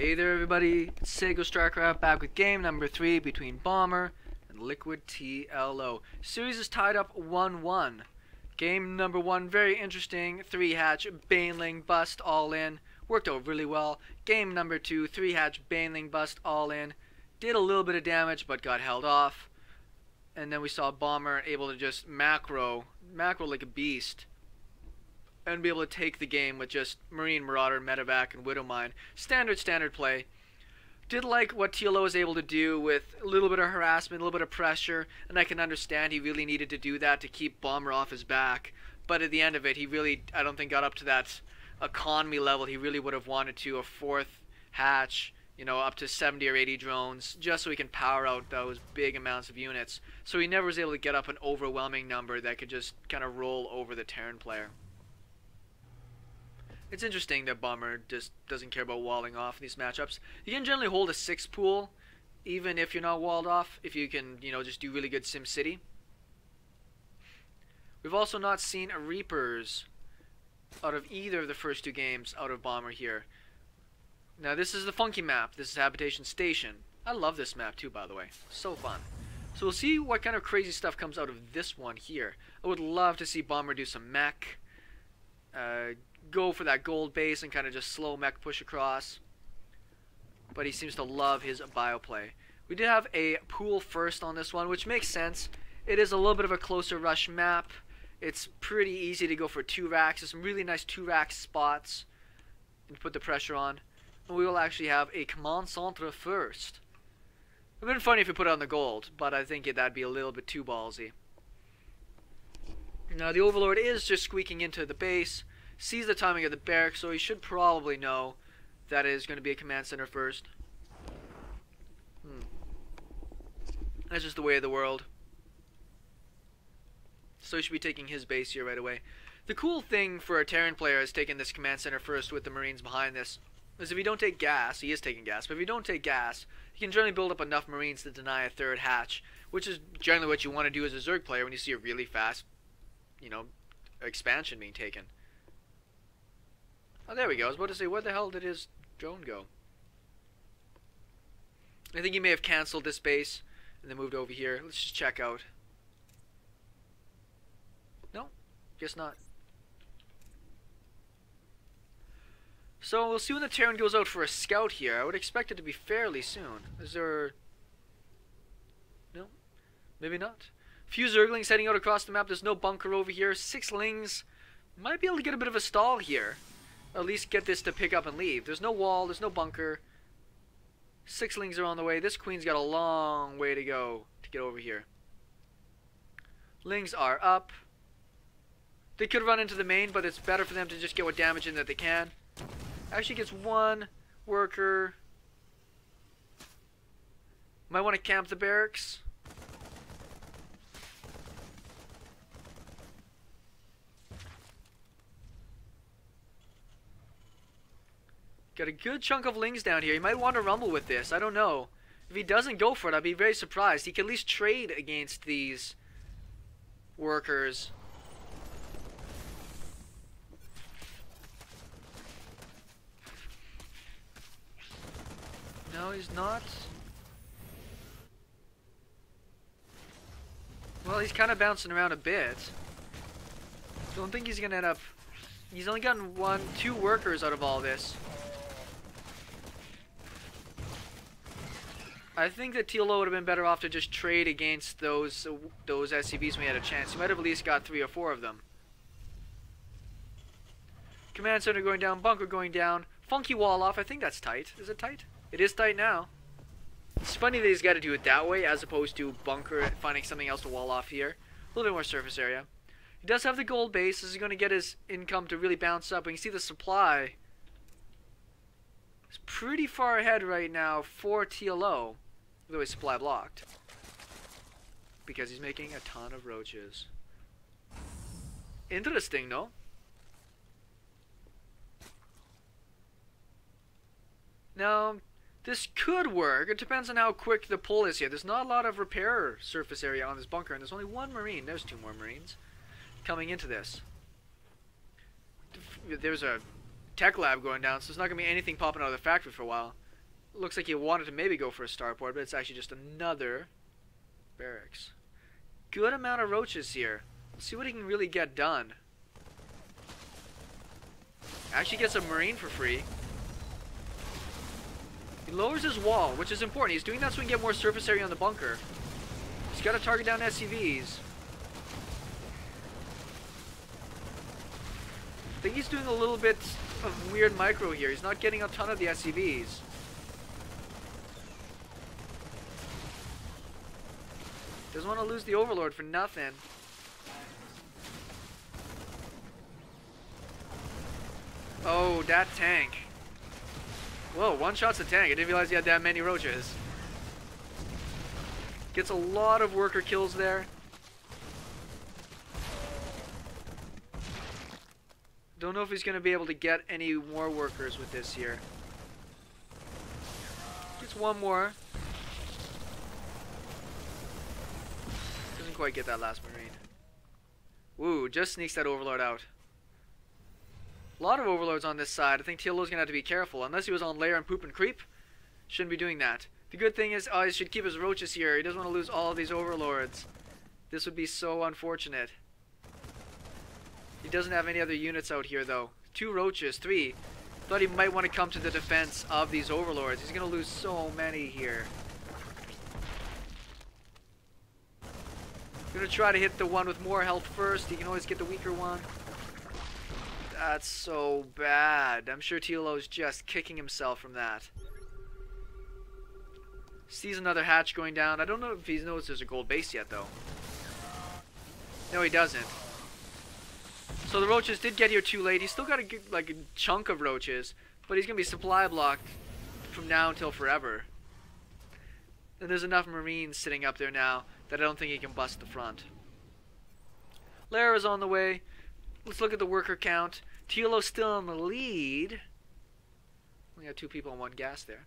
Hey there everybody, it's SeKo Starcraft back with game number 3 between Bomber and Liquid TLO. Series is tied up 1-1. Game number 1, very interesting, 3-hatch, Baneling, bust, all in. Worked out really well. Game number 2, 3-hatch, Baneling, bust, all in. Did a little bit of damage but got held off. And then we saw Bomber able to just macro like a beast. And be able to take the game with just Marine, Marauder, Medevac, and Widowmine. Standard play. Did like what TLO was able to do with a little bit of harassment, a little bit of pressure, and I can understand he really needed to do that to keep Bomber off his back. But at the end of it, he really, I don't think, got up to that economy level he really would have wanted to. A 4th hatch, you know, up to 70 or 80 drones, just so he can power out those big amounts of units. So he never was able to get up an overwhelming number that could just kind of roll over the Terran player. It's interesting that Bomber just doesn't care about walling off in these matchups. You can generally hold a 6 pool, even if you're not walled off, if you can, you know, just do really good SimCity. We've also not seen a Reapers out of either of the first 2 games out of Bomber here. Now this is the funky map. This is Habitation Station. I love this map too, by the way. So fun. So we'll see what kind of crazy stuff comes out of this one here. I would love to see Bomber do some mech. Go for that gold base and kind of just slow mech push across. But he seems to love his bio play. We did have a pool first on this one, which makes sense. It is a little bit of a closer rush map. It's pretty easy to go for 2 racks. There's some really nice 2 rack spots and put the pressure on. And we will actually have a command centre first. It would have been funny if we put it on the gold, but I think that'd be a little bit too ballsy. Now the Overlord is just squeaking into the base. Sees the timing of the barracks, so he should probably know that it is going to be a command center first. That's just the way of the world. So he should be taking his base here right away. The cool thing for a Terran player is taking this command center first with the Marines behind this is if you don't take gas, he is taking gas, but if you don't take gas, you can generally build up enough Marines to deny a 3rd hatch, which is generally what you want to do as a Zerg player when you see a really fast, you know, expansion being taken. Oh, there we go. I was about to say, where the hell did his drone go? I think he may have cancelled this base and then moved over here. Let's just check out. No, guess not. So we'll see when the Terran goes out for a scout here. I would expect it to be fairly soon. Is there... No, maybe not. Few Zerglings heading out across the map. There's no bunker over here. 6 Lings might be able to get a bit of a stall here. Or at least get this to pick up and leave. There's no wall, there's no bunker. 6 Lings are on the way. This Queen's got a long way to go to get over here. Lings are up. They could run into the main, but it's better for them to just get what damage in that they can. Actually gets 1 worker. Might want to camp the barracks. Got a good chunk of Lings down here. He might want to rumble with this. I don't know. If he doesn't go for it, I'd be very surprised. He can at least trade against these workers. No, he's not. Well, he's kind of bouncing around a bit. Don't think he's going to end up... He's only gotten 2 workers out of all this. I think that TLO would have been better off to just trade against those SCVs when we had a chance. He might have at least got 3 or 4 of them. Command center going down, bunker going down. Funky wall off. I think that's tight. Is it tight? It is tight now. It's funny that he's got to do it that way as opposed to bunker finding something else to wall off here. A little bit more surface area. He does have the gold base. This is going to get his income to really bounce up. And you can see the supply is pretty far ahead right now for TLO. Although his supply blocked. Because he's making a ton of roaches. Interesting, no? Now, this could work. It depends on how quick the pull is here. There's not a lot of repair surface area on this bunker. And there's only 1 Marine. There's 2 more Marines coming into this. There's a tech lab going down, so there's not going to be anything popping out of the factory for a while. Looks like he wanted to maybe go for a starport, but it's actually just another barracks. Good amount of roaches here. Let's see what he can really get done. Actually gets a marine for free. He lowers his wall, which is important. He's doing that so he can get more surface area on the bunker. He's got to target down SCVs. I think he's doing a little bit of weird micro here. He's not getting a ton of the SCVs. Doesn't want to lose the Overlord for nothing. Oh, that tank. Whoa, one shot's a tank. I didn't realize he had that many roaches. Gets a lot of worker kills there. Don't know if he's going to be able to get any more workers with this here. Gets one more. Doesn't quite get that last marine. Woo, just sneaks that Overlord out. A lot of Overlords on this side. I think TLO's going to have to be careful. Unless he was on lair and poop and creep, shouldn't be doing that. The good thing is, he should keep his roaches here. He doesn't want to lose all of these Overlords. This would be so unfortunate. He doesn't have any other units out here, though. 2 roaches, 3. Thought he might want to come to the defense of these Overlords. He's going to lose so many here. Going to try to hit the one with more health first. He can always get the weaker one. That's so bad. I'm sure TLO's just kicking himself from that. Sees another hatch going down. I don't know if he knows there's a gold base yet, though. No, he doesn't. So the roaches did get here too late. He's still got a chunk of roaches, but he's going to be supply blocked from now until forever. And there's enough marines sitting up there now that I don't think he can bust the front. Lara's on the way. Let's look at the worker count. TLO's still in the lead. We got 2 people on 1 gas there.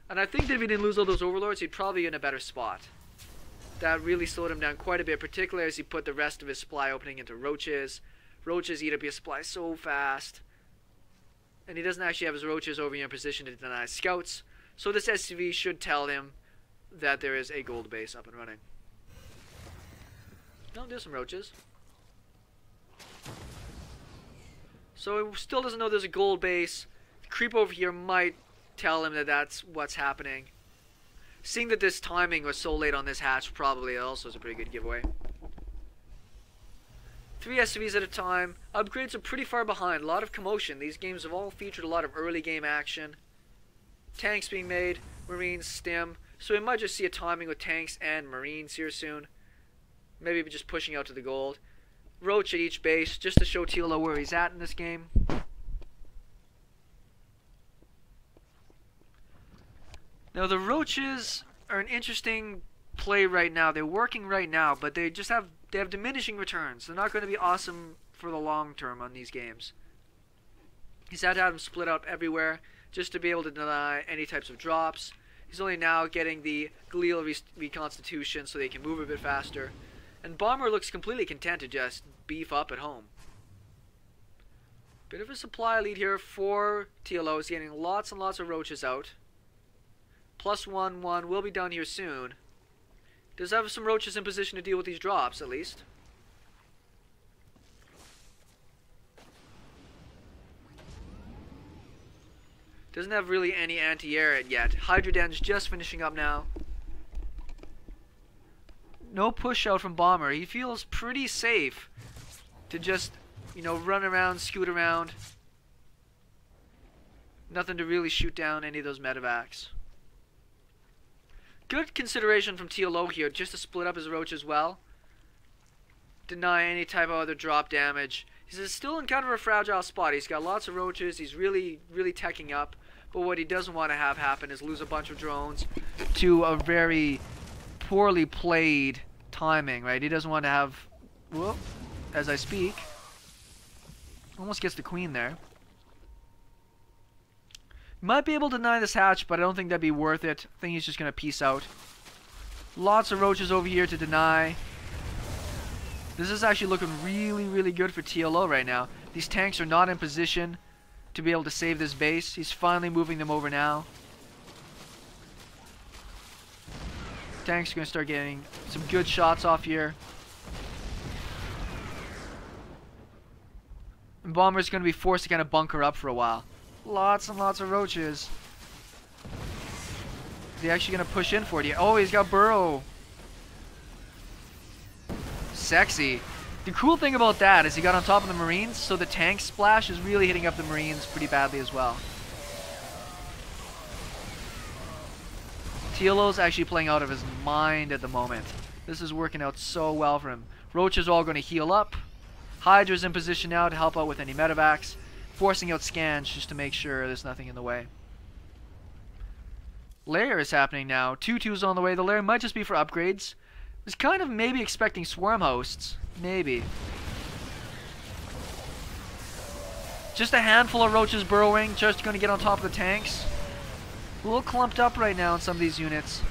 And I think that if he didn't lose all those Overlords, he'd probably be in a better spot. That really slowed him down quite a bit, particularly as he put the rest of his supply opening into roaches. Roaches eat up his supply so fast. And he doesn't actually have his roaches over here in position to deny scouts. So this SCV should tell him that there is a gold base up and running. No, there's some roaches. So he still doesn't know there's a gold base. The creep over here might tell him that that's what's happening. Seeing that this timing was so late on this hatch probably also is a pretty good giveaway. 3 SCVs at a time. Upgrades are pretty far behind. A lot of commotion. These games have all featured a lot of early game action. Tanks being made. Marines, stim. So we might just see a timing with tanks and marines here soon. Maybe just pushing out to the gold. Roach at each base just to show TLO where he's at in this game. Now the roaches are an interesting play right now. They're working right now, but they have diminishing returns. They're not going to be awesome for the long term on these games. He's had to have them split up everywhere just to be able to deny any types of drops. He's only now getting the glial reconstitution so they can move a bit faster. And Bomber looks completely content to just beef up at home. Bit of a supply lead here for TLO. He's getting lots and lots of roaches out. +1/1 will be done here soon. Does have some roaches in position to deal with these drops, at least. Doesn't have really any anti-air yet. Hydroden's just finishing up now. No push out from Bomber. He feels pretty safe to just, run around, scoot around. Nothing to really shoot down any of those medevacs. Good consideration from TLO here, just to split up his roach as well. Deny any type of other drop damage. He's still in kind of a fragile spot. He's got lots of roaches. He's really, really teching up. But what he doesn't want to have happen is lose a bunch of drones to a very poorly played timing, right? He doesn't want to have... Whoop, as I speak. Almost gets the queen there. Might be able to deny this hatch, but I don't think that'd be worth it. I think he's just going to peace out. Lots of roaches over here to deny. This is actually looking really, really good for TLO right now. These tanks are not in position to be able to save this base. He's finally moving them over now. Tanks are going to start getting some good shots off here. And Bomber's going to be forced to kind of bunker up for a while. Lots and lots of roaches. Is he actually going to push in for it? Oh, he's got Burrow. Sexy. The cool thing about that is he got on top of the Marines, so the tank splash is really hitting up the Marines pretty badly as well. TLO's actually playing out of his mind at the moment. This is working out so well for him. Roaches are all going to heal up. Hydra's in position now to help out with any medevacs, forcing out scans just to make sure there's nothing in the way. Lair is happening now. 2-2's on the way. The Lair might just be for upgrades. I was kind of maybe expecting swarm hosts. Maybe. Just a handful of roaches burrowing, just going to get on top of the tanks. A little clumped up right now in some of these units.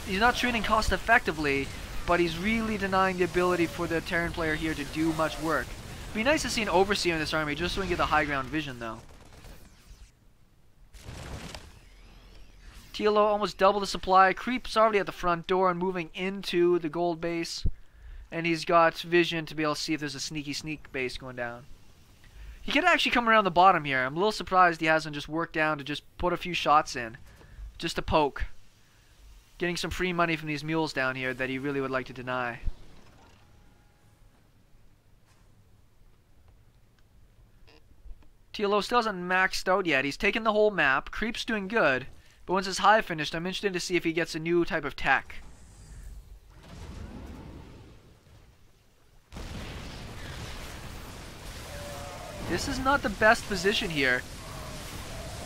He's not treating cost effectively, but he's really denying the ability for the Terran player here to do much work. It'd be nice to see an overseer in this army just so we can get the high ground vision though. TLO almost double the supply. Creep's already at the front door and moving into the gold base. And he's got vision to be able to see if there's a sneak base going down. He could actually come around the bottom here. I'm a little surprised he hasn't just worked down to just put a few shots in. Just to poke. Getting some free money from these mules down here that he really would like to deny. TLO still hasn't maxed out yet. He's taken the whole map. Creep's doing good. But once his hive finished, I'm interested to see if he gets a new type of tech. This is not the best position here.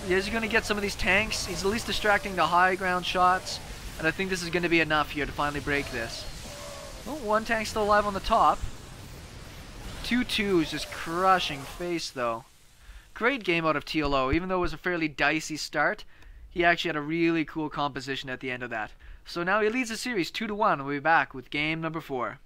He is going to get some of these tanks. He's at least distracting the high ground shots. And I think this is going to be enough here to finally break this. Oh, one tank still alive on the top. 2-2 is just crushing face though. Great game out of TLO. Even though it was a fairly dicey start, he actually had a really cool composition at the end of that. So now he leads the series 2-1. We'll be back with game number 4.